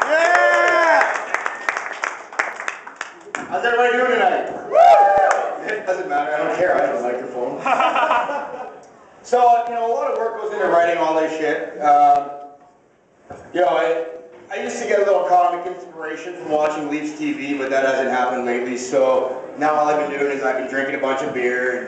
Yeah! How's everybody doing tonight? It doesn't matter, I don't care, I have a microphone. So, a lot of work goes into writing all this shit. I used to get a little comic inspiration from watching Leafs TV, but that hasn't happened lately, so now all I've been doing is I've been drinking a bunch of beer.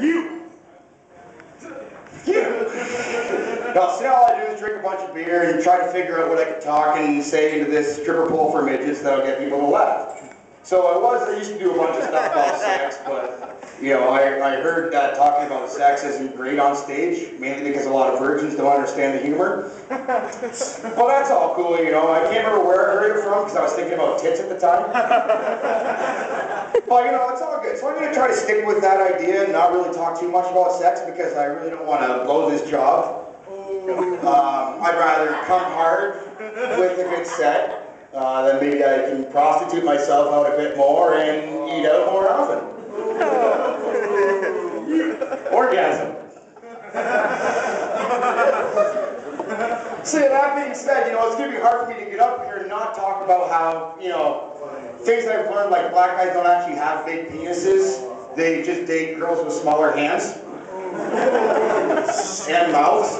No, so now all I do is drink a bunch of beer and try to figure out what I can talk and say into this stripper pole for midgets that'll get people to laugh. So I used to do a bunch of stuff about sex, but I heard that talking about sex isn't great on stage, mainly because a lot of virgins don't understand the humor. Well, that's all cool, I can't remember where I heard it from because I was thinking about tits at the time. But it's all good. So I'm going to try to stick with that idea and not really talk too much about sex because I really don't want to blow this job. I'd rather come hard with a good set. Then maybe I can prostitute myself out a bit more and eat out more often. Orgasm. So that being said, it's going to be hard for me to get up here and not talk about how, things that I've learned, like black guys don't actually have big penises. They just date girls with smaller hands and mouths.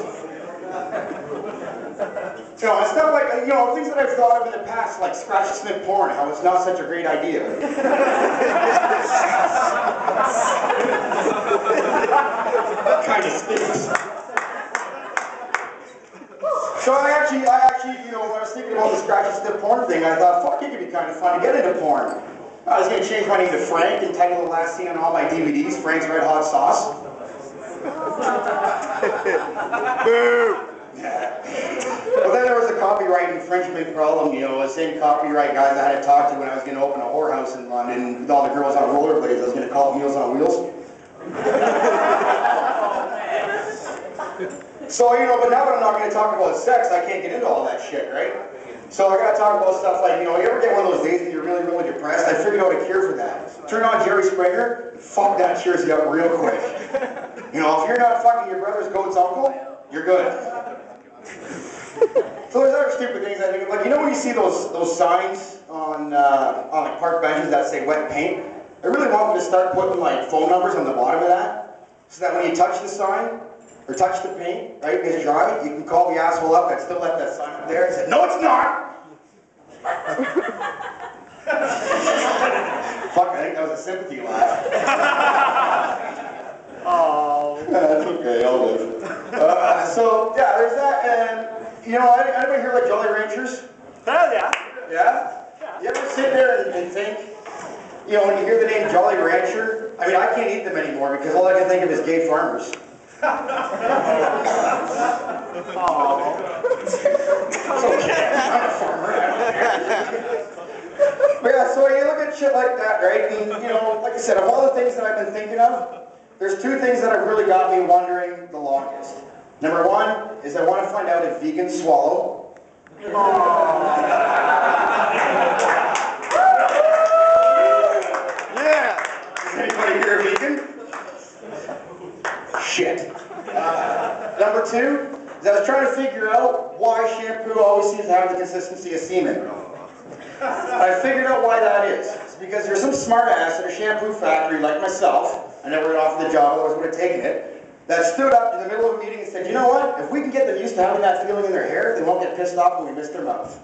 And stuff like, things that I've thought of in the past, like scratch sniff porn, how it's not such a great idea. Kind of stinks. So I actually, when I was thinking about the scratch and sniff porn thing, I thought, fuck, it could be kind of fun to get into porn. I was going to change my name to Frank and title the last scene on all my DVDs, Frank's Red Hot Sauce. Boo! Well, then there was a copyright infringement problem, the same copyright guys I had to talk to when I was going to open a whorehouse in London with all the girls on rollerblades. I was going to call it Meals on Wheels. So, but now that I'm not going to talk about sex, I can't get into all that shit, right? So I got to talk about stuff like, you ever get one of those days when you're really, really depressed? I figured out a cure for that. Turn on Jerry Springer, fuck, that cheers you up real quick. If you're not fucking your brother's goat's uncle, you're good. So there's other stupid things I think of, like when you see those signs on like park benches that say wet paint, I really want them to start putting like phone numbers on the bottom of that, so that when you touch the sign or touch the paint, right, it's dry, you can call the asshole up that still left that sign up there and say, "No, it's not." Fuck, I think that was a sympathy laugh. Oh, that's okay, I'll live. So yeah, there's that, and anybody hear like Jolly Ranchers? Oh yeah. Yeah? You ever sit there and think, when you hear the name Jolly Rancher, I can't eat them anymore because all I can think of is gay farmers. Oh. It's okay, I'm a farmer, I don't care. But yeah, so you look at shit like that, right? And like I said, of all the things that I've been thinking of, there's two things that have really got me wondering the longest. Number one is I want to find out if vegans swallow. Yeah! Is anybody here a vegan? Shit. Number two is I was trying to figure out why shampoo always seems to have the consistency of semen. I figured out why that is. It's because there's some smart ass at a shampoo factory like myself, I never got offered the job, otherwise I would have taken it, that stood up in the middle of a meeting and said, "You know what? If we can get them used to having that feeling in their hair, they won't get pissed off when we miss their mouth."